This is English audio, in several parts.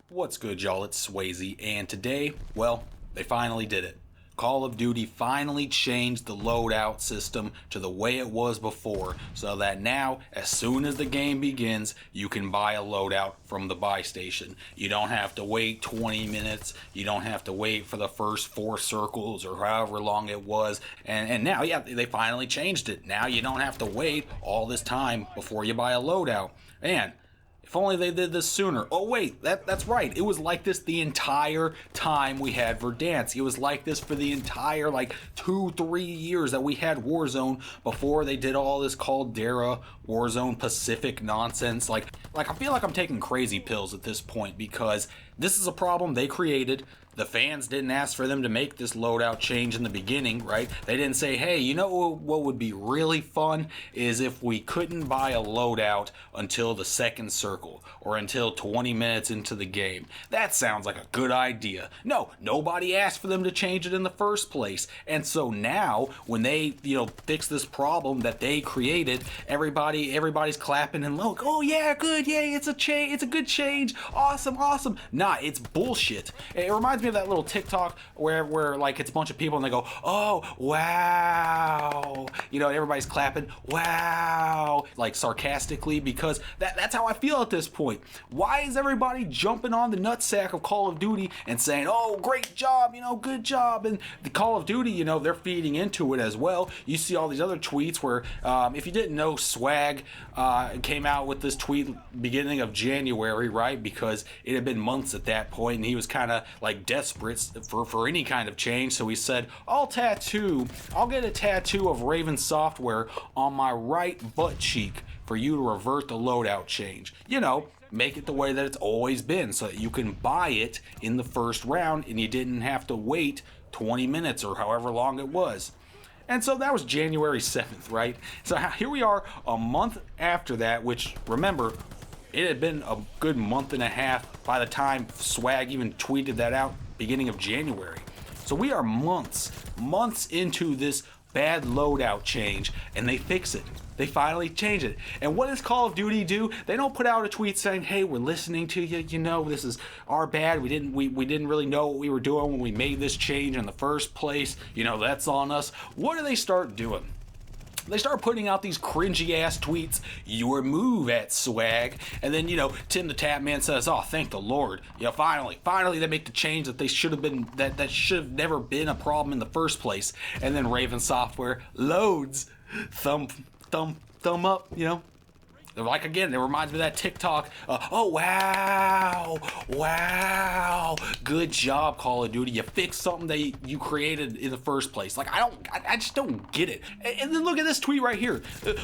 What's good, y'all? It's Swayze, and today, well, they finally did it. Call of Duty finally changed the loadout system to the way it was before, so that now, as soon as the game begins, you can buy a loadout from the buy station. You don't have to wait 20 minutes, you don't have to wait for the first 4 circles or however long it was, and now, yeah, they finally changed it. Now you don't have to wait all this time before you buy a loadout. And if only they did this sooner. Oh wait, that's right. It was like this the entire time we had Verdansk. It was like this for the entire 2-3 years that we had Warzone before they did all this Caldera, Warzone Pacific nonsense. Like I feel like I'm taking crazy pills at this point because this is a problem they created. The fans didn't ask for them to make this loadout change in the beginning, right? They didn't say, hey, you know what would be really fun is if we couldn't buy a loadout until the second circle or until 20 minutes into the game. That sounds like a good idea. No, nobody asked for them to change it in the first place. And so now when they, fix this problem that they created, everybody's clapping and look, oh yeah, good, yeah, it's a good change. Awesome. Nah, it's bullshit. It reminds me of that little TikTok where it's a bunch of people and they go, oh wow, everybody's clapping, wow, sarcastically, because that's how I feel at this point. Why is everybody jumping on the nutsack of Call of Duty and saying, oh, great job, good job? And the Call of Duty, they're feeding into it as well. You see all these other tweets where, if you didn't know, Swag came out with this tweet beginning of January, right? Because it had been months at that point and he was kind of desperate for any kind of change. So he said, I'll get a tattoo of Raven Software on my right butt cheek for you to revert the loadout change. Make it the way that it's always been so that you can buy it in the first round and you didn't have to wait 20 minutes or however long it was. And so that was January 7th, right? So here we are a month after that, which, remember, it had been a good month and a half by the time Swag even tweeted that out, beginning of January. So we are months into this bad loadout change, and they fix it. They finally change it. And what does Call of Duty do? They don't put out a tweet saying, hey, we're listening to you, this is our bad. We didn't really know what we were doing when we made this change in the first place. That's on us. What do they start doing? They start putting out these cringy ass tweets, your move at Swag, and then Tim the Tap Man says, oh, thank the Lord, finally they make the change that they should have been, that should have never been a problem in the first place. And then Raven Software loads, thumb up, Again, it reminds me of that TikTok. Oh, wow. Good job, Call of Duty. You fixed something that you created in the first place. I just don't get it. And then look at this tweet right here.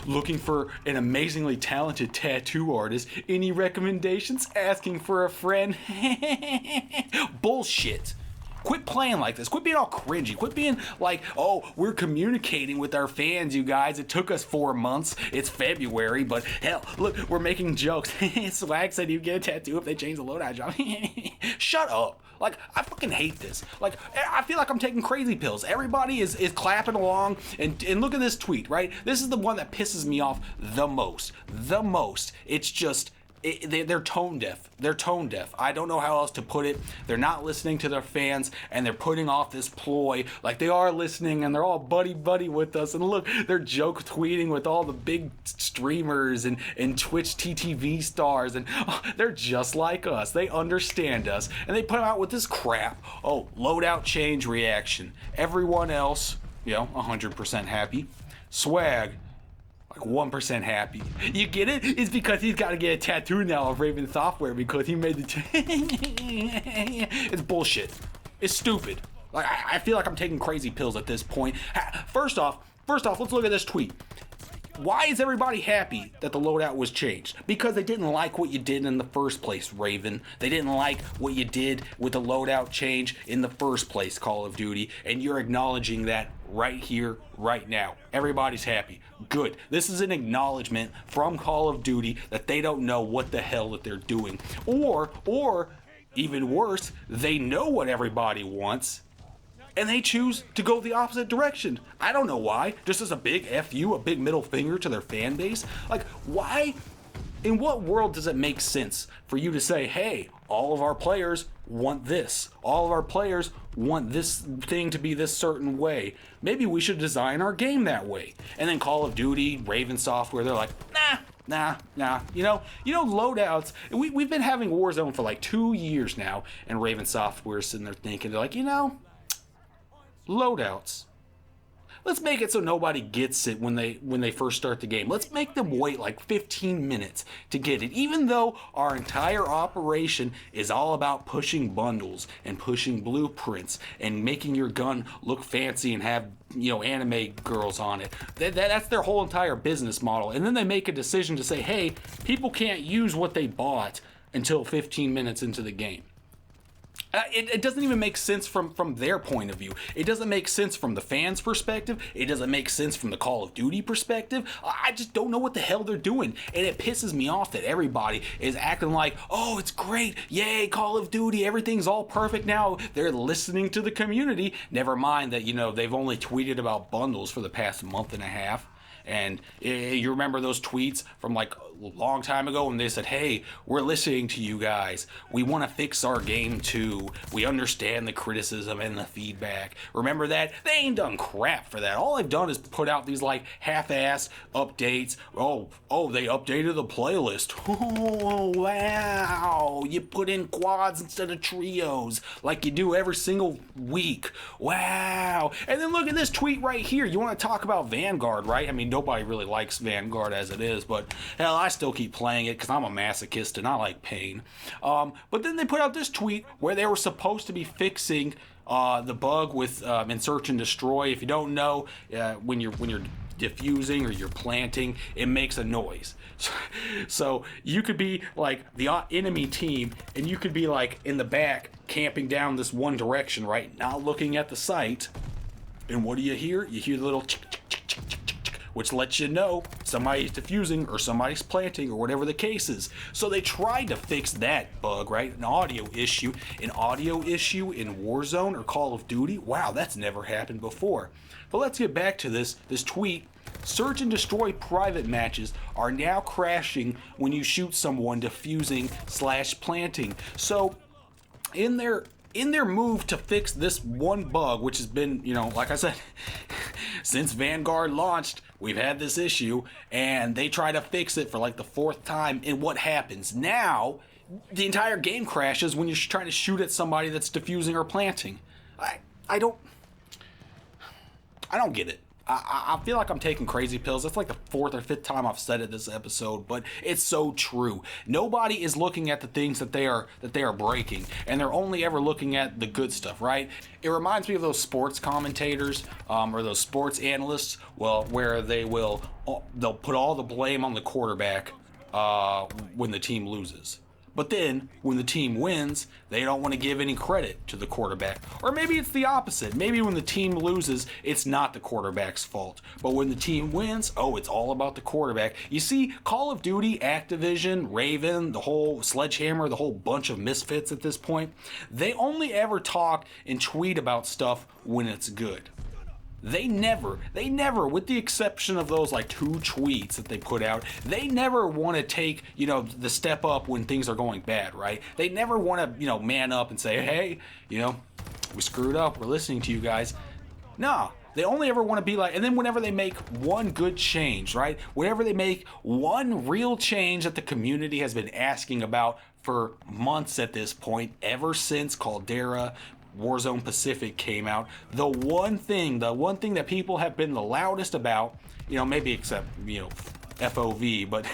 Looking for an amazingly talented tattoo artist. Any recommendations? Asking for a friend. Bullshit. Quit playing like this. Quit being all cringy. Quit being like, oh, we're communicating with our fans, you guys. It took us 4 months. It's February, but hell, look, we're making jokes. Swag said he'd get a tattoo if they change the loadout job. Shut up. I fucking hate this. I feel like I'm taking crazy pills. Everybody is clapping along, and look at this tweet, right? This is the one that pisses me off the most. It's just... they're tone deaf. I don't know how else to put it. They're not listening to their fans, and they're putting off this ploy like they are listening, and they're all buddy with us. And look, they're joke tweeting with all the big streamers and Twitch TTV stars, and they're just like us. They understand us, and they put out with this crap. Oh, loadout change reaction. Everyone else, 100% happy. Swag, 1% happy. You get it? It's because he's got to get a tattoo now of Raven Software because he made the It's bullshit. It's stupid. I feel like I'm taking crazy pills at this point. First off, let's look at this tweet. Why is everybody happy that the loadout was changed? Because they didn't like what you did in the first place, Raven. They didn't like what you did with the loadout change in the first place, Call of Duty, and you're acknowledging that right here, right now. Everybody's happy. Good. This is an acknowledgement from Call of Duty that they don't know what the hell that they're doing. Or even worse, they know what everybody wants, and they choose to go the opposite direction. I don't know why. Just as a big F you, a big middle finger to their fan base. Why In what world does it make sense for you to say, hey, all of our players want this. All of our players want this thing to be this certain way. Maybe we should design our game that way. And then Call of Duty, Raven Software, they're like, nah. You know, loadouts, we've been having Warzone for like 2 years now, and Raven Software is sitting there thinking, they're like, loadouts. Let's make it so nobody gets it when they first start the game. Let's make them wait like 15 minutes to get it. Even though our entire operation is all about pushing bundles and pushing blueprints and making your gun look fancy and have, anime girls on it. That's their whole entire business model. And then they make a decision to say, hey, people can't use what they bought until 15 minutes into the game. It doesn't even make sense from their point of view. It doesn't make sense from the fans' perspective. It doesn't make sense from the Call of Duty perspective. I just don't know what the hell they're doing. And it pisses me off that everybody is acting like, oh, it's great. Yay, Call of Duty. Everything's all perfect now. They're listening to the community. Never mind that, they've only tweeted about bundles for the past month and a half. And you remember those tweets from like a long time ago when they said, hey, we're listening to you guys. We want to fix our game too. We understand the criticism and the feedback. Remember that? They ain't done crap for that. All they've done is put out these like half-ass updates. Oh, they updated the playlist. Oh, wow. You put in quads instead of trios like you do every single week. Wow. And then look at this tweet right here. You want to talk about Vanguard, right? I mean, nobody really likes Vanguard as it is, but hell, I still keep playing it because I'm a masochist and I like pain. But then they put out this tweet where they were supposed to be fixing the bug with in search and destroy. If you don't know, when you're diffusing or you're planting, it makes a noise. So you could be like the enemy team and you could be like in the back camping down this one direction, right? Not looking at the site. And what do you hear? You hear the little chick, which lets you know somebody's diffusing or somebody's planting or whatever the case is. So they tried to fix that bug, right? An audio issue in Warzone or Call of Duty. Wow, that's never happened before. But let's get back to this tweet. Search and destroy private matches are now crashing when you shoot someone diffusing/planting. So in their move to fix this one bug, which has been, like I said, since Vanguard launched, we've had this issue, and they try to fix it for like the 4th time, and what happens? Now, the entire game crashes when you're trying to shoot at somebody that's diffusing or planting. I don't get it. I feel like I'm taking crazy pills. It's like the 4th or 5th time I've said it this episode, but it's so true. Nobody is looking at the things that they are breaking, and they're only ever looking at the good stuff, right? It reminds me of those sports commentators or those sports analysts, where they'll put all the blame on the quarterback when the team loses. But then, when the team wins, they don't want to give any credit to the quarterback. Or maybe it's the opposite. Maybe when the team loses, it's not the quarterback's fault. But when the team wins, it's all about the quarterback. You see, Call of Duty, Activision, Raven, the whole Sledgehammer, the whole bunch of misfits at this point, they only ever talk and tweet about stuff when it's good. They never, with the exception of those like 2 tweets that they put out, they never want to take, the step up when things are going bad, right? They never want to, man up and say, hey, we screwed up, we're listening to you guys. No, they only ever want to be like, and then whenever they make one good change, right? Whenever they make one real change that the community has been asking about for months at this point, ever since Caldera, Warzone Pacific came out, the one thing that people have been the loudest about, maybe except, FOV, but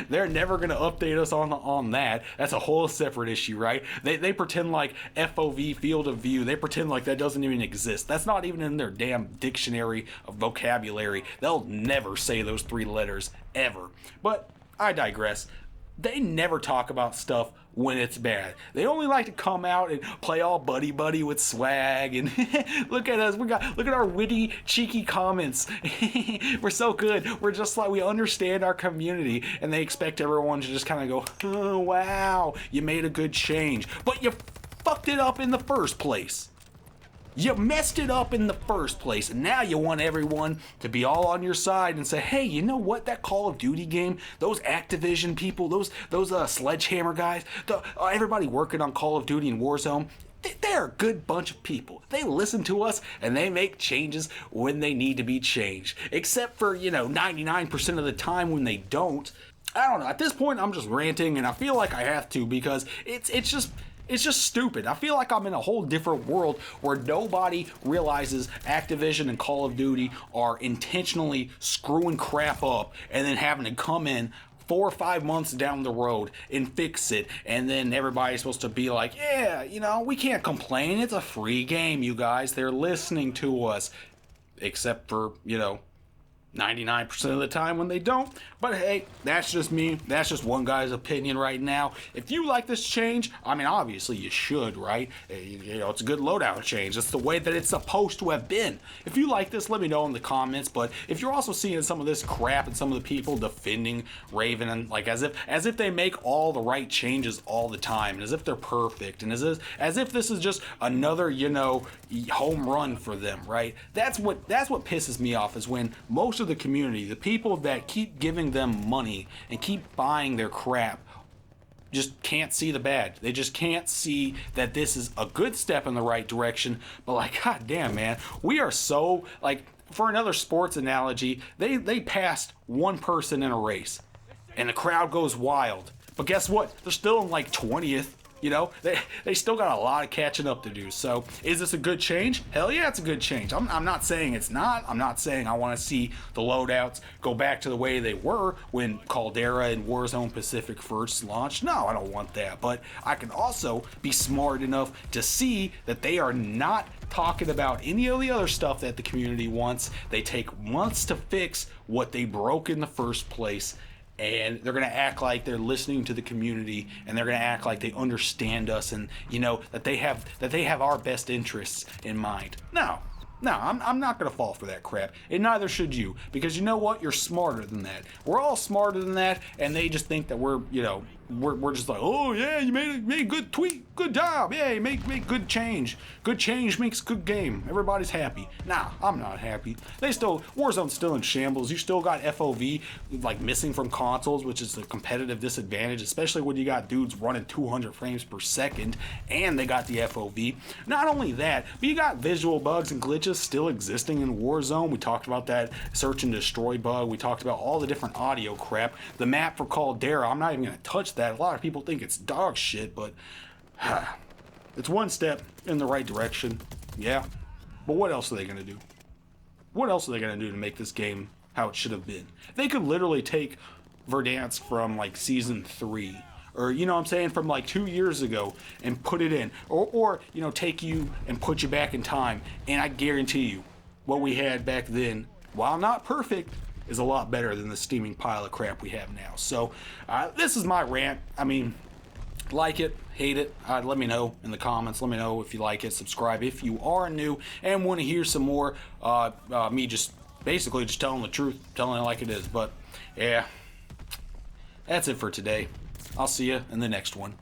they're never going to update us on that. That's a whole separate issue, right? They pretend like FOV, field of view, they pretend like that doesn't even exist. That's not even in their damn dictionary of vocabulary. They'll never say those 3 letters, ever. But I digress. They never talk about stuff when it's bad. They only like to come out and play all buddy with swag and look at us. Look at our witty, cheeky comments. We're so good. We're just like, we understand our community, and they expect everyone to just kind of go, oh, wow, you made a good change, but you fucked it up in the first place. You messed it up in the first place, and now you want everyone to be all on your side and say, hey, you know what? That Call of Duty game, those Activision people, those Sledgehammer guys, everybody working on Call of Duty and Warzone, they're a good bunch of people. They listen to us and they make changes when they need to be changed. Except for, 99% of the time when they don't. I don't know. At this point, I'm just ranting, and I feel like I have to because it's just stupid. I feel like I'm in a whole different world where nobody realizes Activision and Call of Duty are intentionally screwing crap up and then having to come in 4 or 5 months down the road and fix it, and then everybody's supposed to be like, yeah, we can't complain. It's a free game, you guys. They're listening to us. Except for, 99% of the time when they don't. But hey, that's just me. That's just one guy's opinion right now. If you like this change, I mean, obviously you should, right? It's a good loadout change. It's the way that it's supposed to have been. If you like this, let me know in the comments. But if you're also seeing some of this crap and some of the people defending Raven and like as if they make all the right changes all the time, and as if they're perfect, and as if this is just another, home run for them, right? That's what pisses me off is when most of the community, the people that keep giving them money and keep buying their crap, just can't see the bad. They just can't see that this is a good step in the right direction. But like, god damn, man, we are so like, for another sports analogy, they passed one person in a race and the crowd goes wild. But guess what? They're still in like 20th. They still got a lot of catching up to do. So is this a good change? Hell yeah, it's a good change. I'm not saying it's not. I'm not saying I want to see the loadouts go back to the way they were when Caldera and Warzone Pacific first launched. No, I don't want that. But I can also be smart enough to see that they are not talking about any of the other stuff that the community wants. They take months to fix what they broke in the first place. And they're going to act like they're listening to the community, and they're going to act like they understand us, and that they have our best interests in mind. No, I'm not going to fall for that crap, and neither should you, because you know what? You're smarter than that. We're all smarter than that, and they just think that we're just like, oh yeah, you made a good tweet, good job, yeah, you make good change. Good change makes good game. Everybody's happy. Nah, I'm not happy. Warzone's still in shambles. You still got FOV like missing from consoles, which is a competitive disadvantage, especially when you got dudes running 200 frames per second, and they got the FOV. Not only that, but you got visual bugs and glitches still existing in Warzone. We talked about that search and destroy bug. We talked about all the different audio crap. The map for Caldera, I'm not even going to touch that. A lot of people think it's dog shit, but it's one step in the right direction. Yeah, but what else are they gonna do? What else are they gonna do to make this game how it should have been? They could literally take Verdansk from like season 3, or from like 2 years ago and put it in, or take you and put you back in time, and I guarantee you what we had back then, while not perfect, is a lot better than the steaming pile of crap we have now. So this is my rant. I mean, like it, hate it, let me know in the comments. Let me know if you like it. Subscribe if you are new and want to hear some more me just basically just telling the truth, telling it like it is. But yeah, that's it for today. I'll see you in the next one.